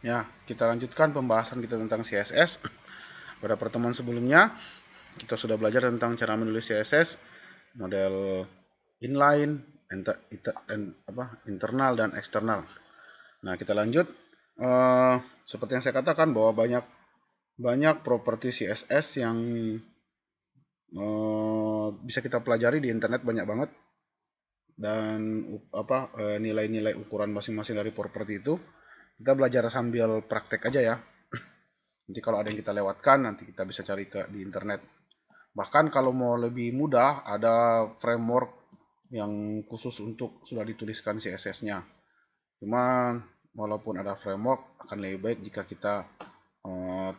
Ya, kita lanjutkan pembahasan kita tentang CSS. Pada pertemuan sebelumnya, kita sudah belajar tentang cara menulis CSS, model inline, internal dan eksternal. Nah, kita lanjut. Seperti yang saya katakan bahwa banyak properti CSS yang bisa kita pelajari di internet, banyak banget, dan nilai-nilai ukuran masing-masing dari properti itu kita belajar sambil praktek aja ya. Nanti kalau ada yang kita lewatkan, nanti kita bisa cari di internet. Bahkan kalau mau lebih mudah, ada framework yang khusus untuk sudah dituliskan CSS-nya. Cuma walaupun ada framework, akan lebih baik jika kita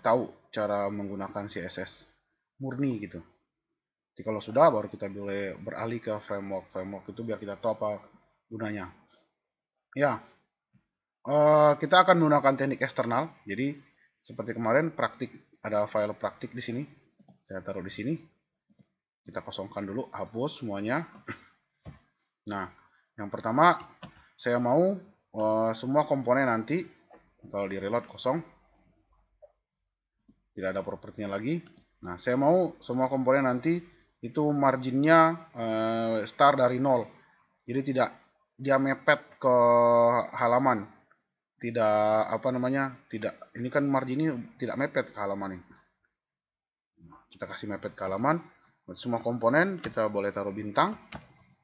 tahu cara menggunakan CSS murni gitu. Jadi kalau sudah, baru kita boleh beralih ke framework. Framework itu biar kita tahu apa gunanya. Ya, kita akan menggunakan teknik eksternal. Jadi seperti kemarin praktik, ada file praktik di sini. Saya taruh di sini. Kita kosongkan dulu, hapus semuanya. Nah, yang pertama saya mau semua komponen nanti kalau di reload kosong, tidak ada propertinya lagi. Nah, saya mau semua komponen nanti itu marginnya start dari 0. Jadi tidak dia mepet ke halaman. Tidak ini kan margin ini tidak mepet ke halaman ini. Kita kasih mepet ke halaman. Semua komponen kita boleh taruh bintang.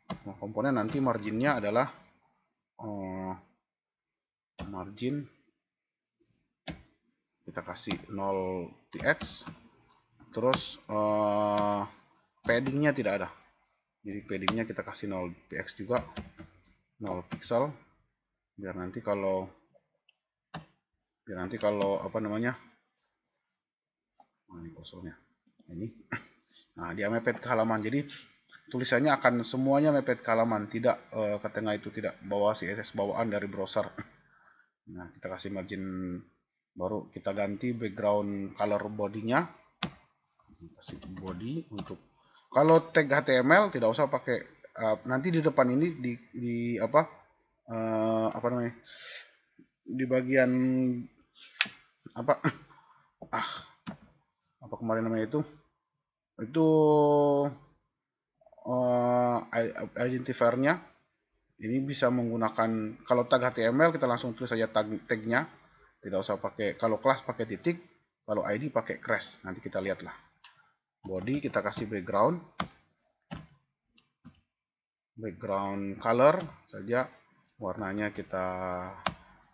Semua komponen nanti marginnya adalah margin, kita kasih 0 px. Terus paddingnya tidak ada. Jadi paddingnya kita kasih 0 px juga, 0 pixel. Biar nanti kalau ini kursornya ini. Nah, dia mepet ke halaman. Jadi tulisannya akan semuanya mepet ke halaman, tidak ke tengah, itu tidak bawa CSS bawaan dari browser. Nah, kita kasih margin, baru kita ganti background color bodinya. Kasih body untuk kalau tag HTML tidak usah pakai, nanti di depan ini di di bagian apa kemarin namanya itu identifier-nya. Ini bisa menggunakan, kalau tag HTML kita langsung tulis saja tagnya, tidak usah pakai, kalau kelas pakai titik, kalau ID pakai crash. Nanti kita lihatlah. Body kita kasih background color saja, warnanya kita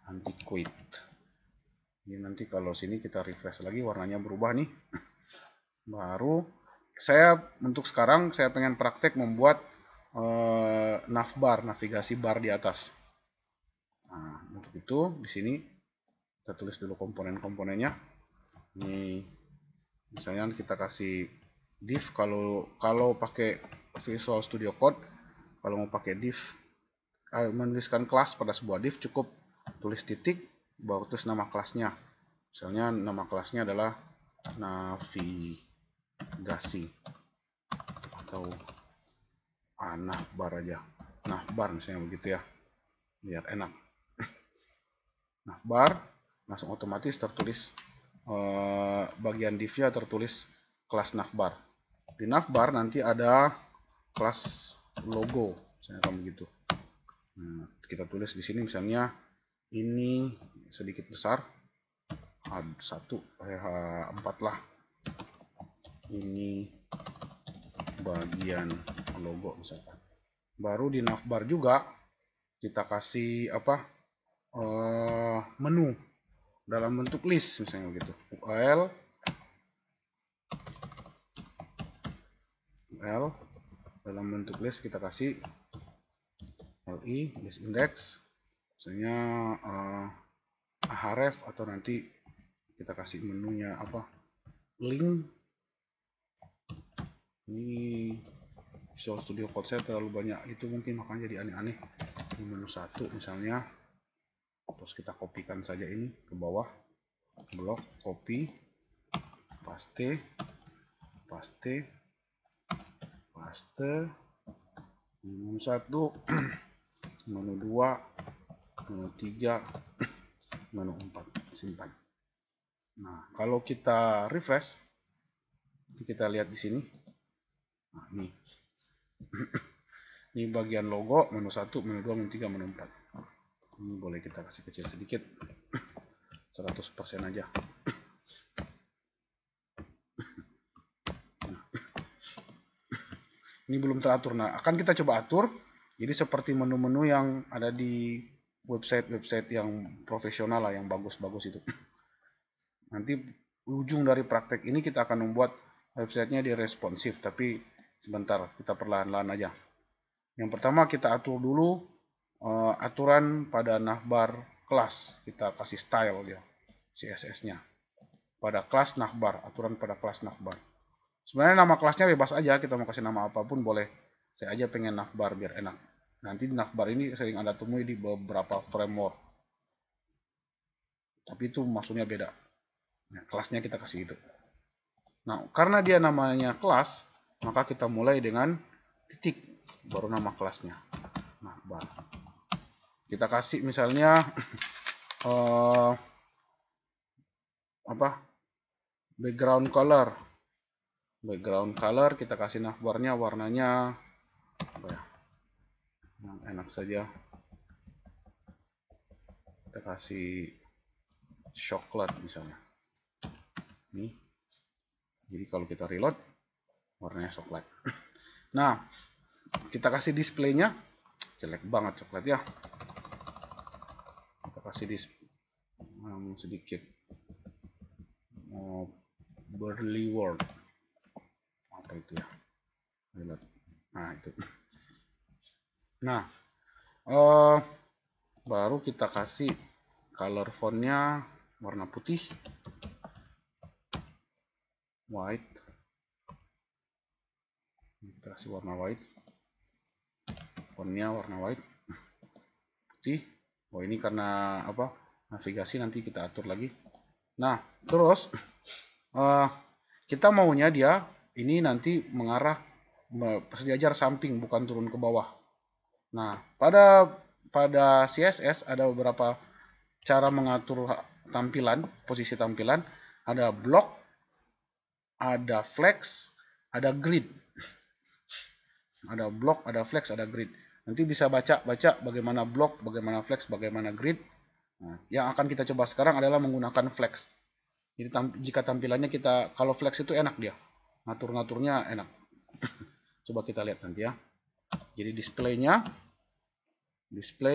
antiquate. Ini nanti kalau sini kita refresh lagi, warnanya berubah nih. Baru untuk sekarang saya pengen praktek membuat navbar, navigasi bar di atas. Nah, untuk itu di sini kita tulis dulu komponen-komponennya. Ini misalnya kita kasih div, kalau pakai Visual Studio Code, kalau mau pakai div, menuliskan kelas pada sebuah div, cukup tulis titik baru tulis nama kelasnya. Misalnya nama kelasnya adalah navigasi atau navbar aja, navbar misalnya begitu ya, biar enak. Navbar langsung otomatis tertulis bagian divnya tertulis kelas navbar. Di navbar nanti ada kelas logo, misalnya kayak begitu. Nah, kita tulis di sini misalnya ini sedikit besar, H1, H4 lah. Ini bagian logo misalkan. Baru di navbar juga kita kasih menu dalam bentuk list misalnya begitu. URL dalam bentuk list kita kasih li list index, misalnya href, atau nanti kita kasih menunya link. Ini Visual Studio Code saya terlalu banyak itu, mungkin makanya jadi aneh-aneh. Ini menu 1 misalnya, terus kita kopikan saja ini ke bawah, blok, copy, paste, menu 1, menu 2, menu 3, menu 4. simpan. Nah, kalau kita refresh, kita lihat di sini. Nah, ini. Ini bagian logo, menu 1, menu 2, menu 3, menu 4. Ini boleh kita kasih kecil sedikit. 100% aja. Ini belum teratur. Nah, akan kita coba atur. Jadi seperti menu-menu yang ada di website-website yang profesional lah, yang bagus-bagus itu. Nanti ujung dari praktek ini kita akan membuat websitenya di responsif, tapi sebentar, kita perlahan-lahan aja. Yang pertama kita atur dulu aturan pada navbar kelas. Kita kasih style dia, CSS-nya. Pada kelas navbar, aturan pada kelas navbar. Sebenarnya nama kelasnya bebas aja, kita mau kasih nama apapun boleh. Saya aja pengen navbar biar enak. Nanti navbar ini sering Anda temui di beberapa framework. Tapi itu maksudnya beda. Nah, kelasnya kita kasih itu. Nah, karena dia namanya kelas, maka kita mulai dengan titik, baru nama kelasnya. Navbar. Kita kasih misalnya background color. Background color kita kasih navbarnya warnanya apa ya? Yang enak saja. Kita kasih coklat misalnya. Nih. Jadi kalau kita reload warnanya coklat. Nah, kita kasih displaynya jelek banget coklat ya. Kita kasih sedikit Burly World. Apa itu ya? Reload. Nah, itu. Nah, baru kita kasih color fontnya warna putih, white. Kita kasih warna white, fontnya warna white, putih. Oh, ini karena apa? Navigasi nanti kita atur lagi. Nah, terus kita maunya dia ini nanti mengarah sejajar samping, bukan turun ke bawah. Nah, pada CSS ada beberapa cara mengatur tampilan, posisi tampilan. Ada block, ada flex, ada grid. Ada block, ada flex, ada grid. Nanti bisa baca bagaimana block, bagaimana flex, bagaimana grid. Nah, yang akan kita coba sekarang adalah menggunakan flex. Jadi jika tampilannya kalau flex itu enak dia. Ngatur-ngaturnya enak. Coba kita lihat nanti ya. Jadi display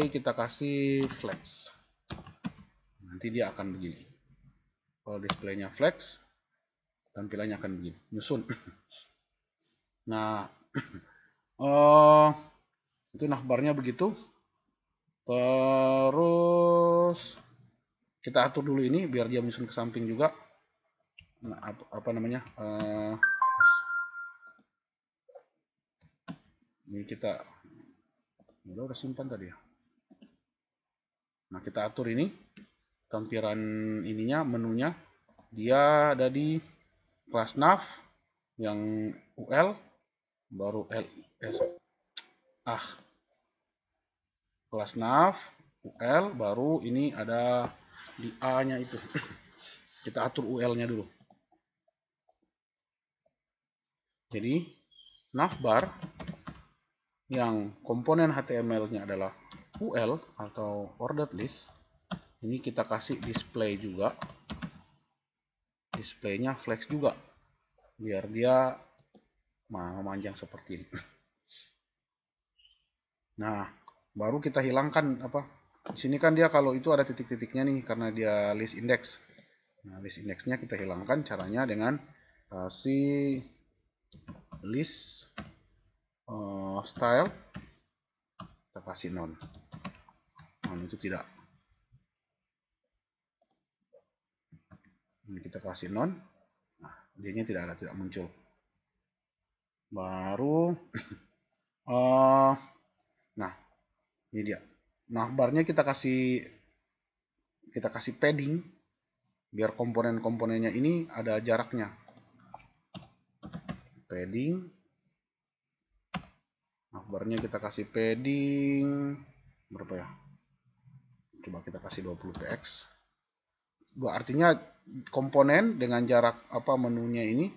kita kasih flex. Nanti dia akan begini. Kalau displaynya flex, tampilannya akan begini, nyusun. Nah, itu navbarnya begitu. Terus kita atur dulu ini biar dia menyusun ke samping juga. Nah, apa namanya? Ini kita udah simpan tadi ya. Nah, kita atur ini tampilan ininya, menunya. Dia ada di kelas nav yang UL, baru LS. Kelas nav UL, baru ini ada di A-nya itu. Kita atur UL-nya dulu. Jadi navbar yang komponen HTML-nya adalah UL atau ordered list, ini kita kasih display juga. Displaynya flex juga, biar dia memanjang seperti ini. Nah, baru kita hilangkan apa? Di sini kan dia kalau itu ada titik-titiknya nih karena dia list index. Nah, list indexnya kita hilangkan, caranya dengan kasih list style, kita kasih none. Itu tidak. Ini kita kasih none. Nah, dia tidak muncul. Baru nah, ini dia. Navbarnya kita kasih padding biar komponen-komponennya ini ada jaraknya. Padding. Navbarnya kita kasih padding berapa ya? Coba kita kasih 20 px. artinya komponen dengan jarak apa menunya ini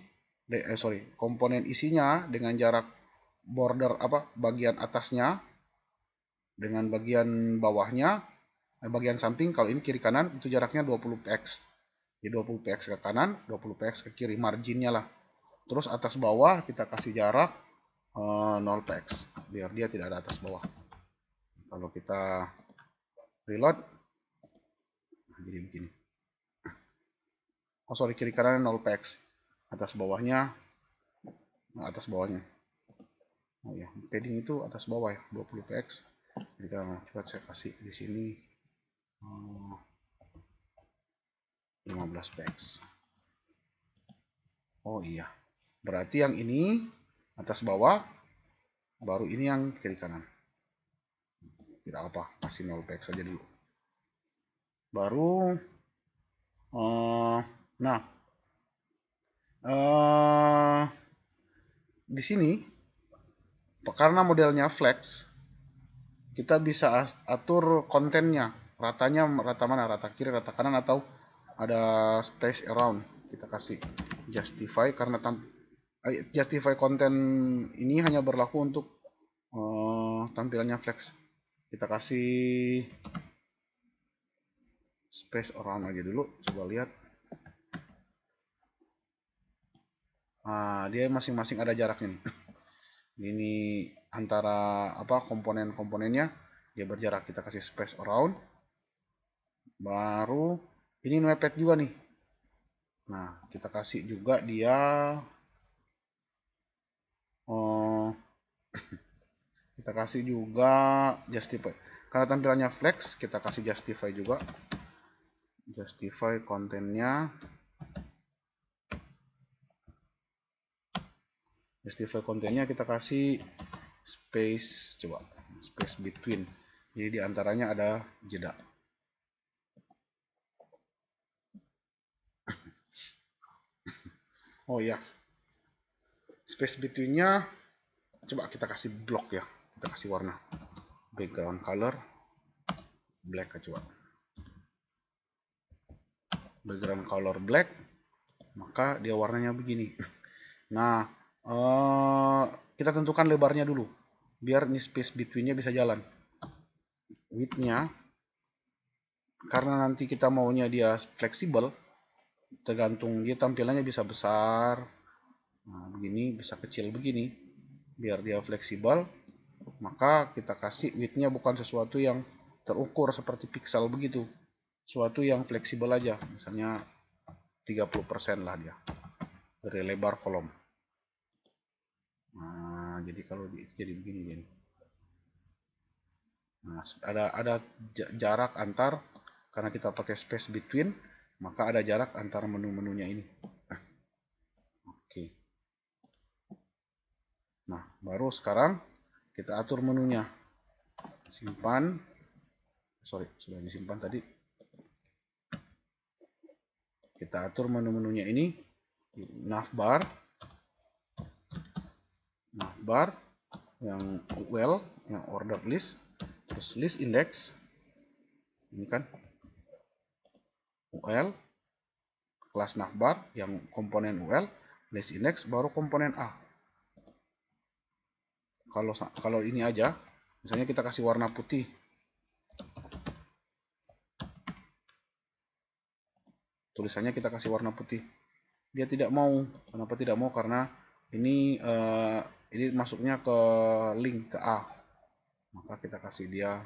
komponen isinya dengan jarak border apa bagian atasnya dengan bagian bawahnya, bagian samping kalau ini kiri kanan itu jaraknya 20 px. Jadi 20 px ke kanan, 20 px ke kiri, marginnya lah. Terus atas bawah kita kasih jarak 0 px biar dia tidak ada atas bawah. Kalau kita reload jadi begini. Oh sorry, kiri kanan 0 px, atas bawahnya oh ya, padding itu atas bawah ya 20 px. Jadi kalau coba saya kasih di sini 15 px. Oh iya, berarti yang ini atas bawah, baru ini yang kiri kanan. Tidak apa, kasih 0 px saja dulu. Baru nah di sini karena modelnya flex, kita bisa atur kontennya, ratanya rata mana, rata kiri, rata kanan, atau ada space around. Kita kasih justify karena justify konten ini hanya berlaku untuk tampilannya flex. Kita kasih space around aja dulu, coba lihat. Nah, dia masing-masing ada jaraknya nih. Ini antara apa komponen-komponennya dia berjarak, kita kasih space around. Baru ini mepet juga nih. Nah, kita kasih juga dia kita kasih juga justify. Karena tampilannya flex, kita kasih justify juga. Justify kontennya. Justify kontennya kita kasih space, coba space between. Jadi diantaranya ada jeda. Oh ya, space betweennya coba kita kasih block ya, kita kasih warna background color black, coba background color black, maka dia warnanya begini. Nah, kita tentukan lebarnya dulu biar ini space betweennya bisa jalan. Widthnya, karena nanti kita maunya dia fleksibel, tergantung dia tampilannya bisa besar, nah begini, bisa kecil begini, biar dia fleksibel. Maka kita kasih widthnya bukan sesuatu yang terukur seperti pixel begitu, sesuatu yang fleksibel aja, misalnya 30% lah dia dari lebar kolom. Nah, jadi kalau jadi begini gini. Nah, ada jarak antar, karena kita pakai space between, maka ada jarak antara menu-menunya ini. Oke. Nah, baru sekarang kita atur menunya. Simpan. Sorry, sudah disimpan tadi. Kita atur menu-menunya ini. Navbar, yang UL, yang order list, terus list index. Ini kan UL, kelas navbar yang komponen UL, list index, baru komponen A. Kalau ini aja, misalnya kita kasih warna putih, tulisannya kita kasih warna putih, dia tidak mau. Kenapa tidak mau? Karena ini masuknya ke link ke A, maka kita kasih dia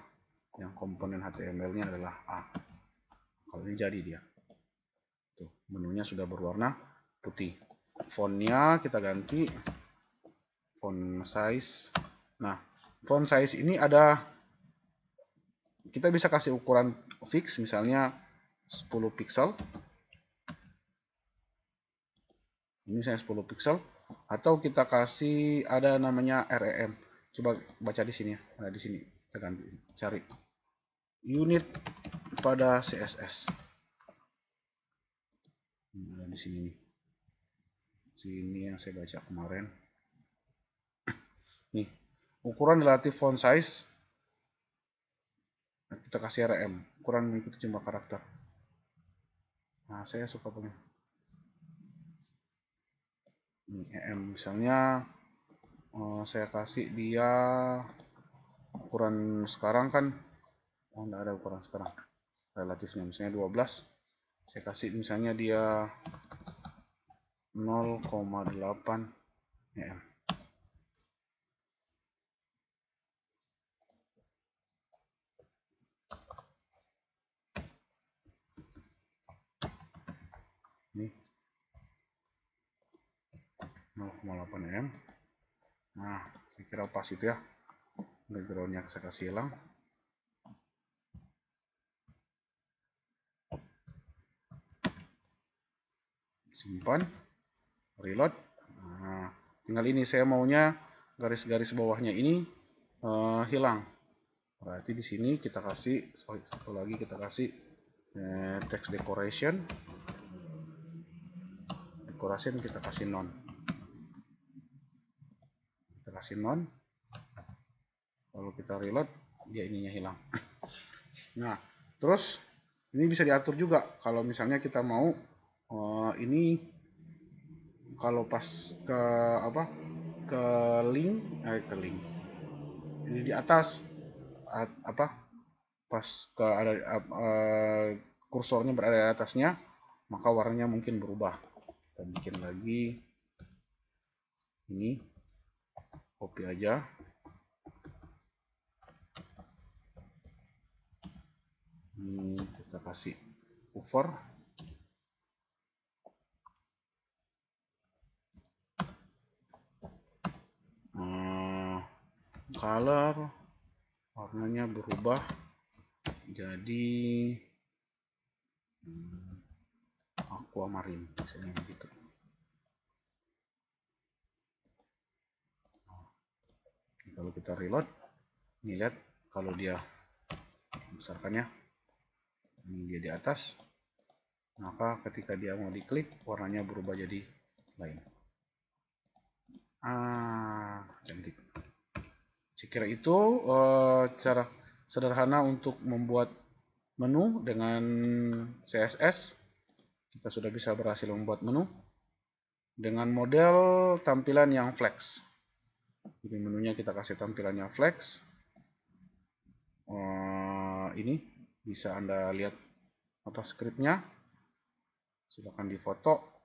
yang komponen HTML-nya adalah A. Kalau ini jadi dia. Tuh, menunya sudah berwarna putih. Fontnya kita ganti font size. Nah, font size ini ada, kita bisa kasih ukuran fix, misalnya 10 pixel. Ini saya 10 pixel, atau kita kasih ada namanya REM. Coba baca di sini ya. Nah, di sini kita ganti, cari unit pada CSS. Nah, di sini nih. Sini yang saya baca kemarin. Nih, ukuran relatif font size. Kita kasih REM, ukuran mengikuti jumlah karakter. Nah, saya suka punya ini EM. Misalnya saya kasih dia ukuran sekarang kan, oh enggak ada ukuran sekarang relatifnya, misalnya 12. Saya kasih misalnya dia 0,8 EM. Ini 0,8 EM. Nah, saya kira pas itu ya. Backgroundnya saya kasih hilang. Simpan, reload. Nah, tinggal ini saya maunya garis-garis bawahnya ini hilang. Berarti di sini kita kasih satu lagi, kita kasih text decoration. Decoration kita kasih none. Kita kasih none. Kalau kita reload, dia ininya hilang. Nah, terus ini bisa diatur juga kalau misalnya kita mau ini kalau pas ke apa ke link ini di atas apa pas ke ada kursornya berada di atasnya, maka warnanya mungkin berubah. Kita bikin lagi ini, copy aja. Ini kita kasih over. Color warnanya berubah jadi aquamarine misalnya gitu. Kalau kita reload, ini lihat kalau dia besarkannya, ini dia di atas, maka ketika dia mau diklik warnanya berubah jadi lain. Cantik. Sekira itu cara sederhana untuk membuat menu dengan CSS. Kita sudah bisa berhasil membuat menu dengan model tampilan yang flex. Jadi menunya kita kasih tampilannya flex. Ini bisa Anda lihat apa skripnya. Silakan difoto.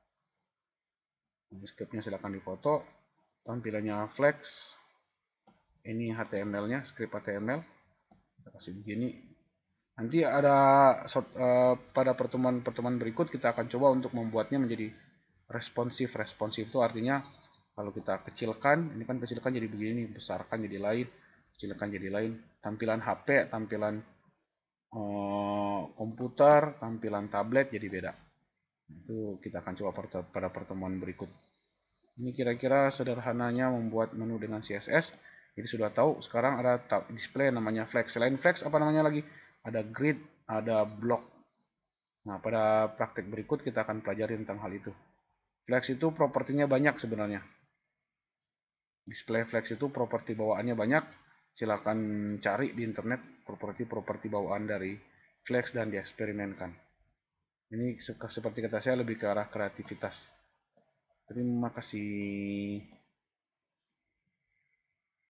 Ini skripnya silakan difoto. Tampilannya flex. Ini HTML-nya, skrip HTML. Kita kasih begini. Nanti ada pada pertemuan-pertemuan berikut kita akan coba untuk membuatnya menjadi responsif. Responsif itu artinya kalau kita kecilkan, ini kan kecilkan jadi begini, besarkan jadi lain, kecilkan jadi lain. Tampilan HP, tampilan komputer, tampilan tablet jadi beda. Itu kita akan coba pada pertemuan berikut. Ini kira-kira sederhananya membuat menu dengan CSS. Jadi sudah tahu sekarang ada display namanya flex. Selain flex apa namanya lagi? Ada grid, ada block. Nah, pada praktek berikut kita akan pelajari tentang hal itu. Flex itu propertinya banyak sebenarnya. Display flex itu properti bawaannya banyak. Silakan cari di internet properti-properti bawaan dari flex dan dieksperimenkan. Ini seperti kata saya lebih ke arah kreativitas. Terima kasih.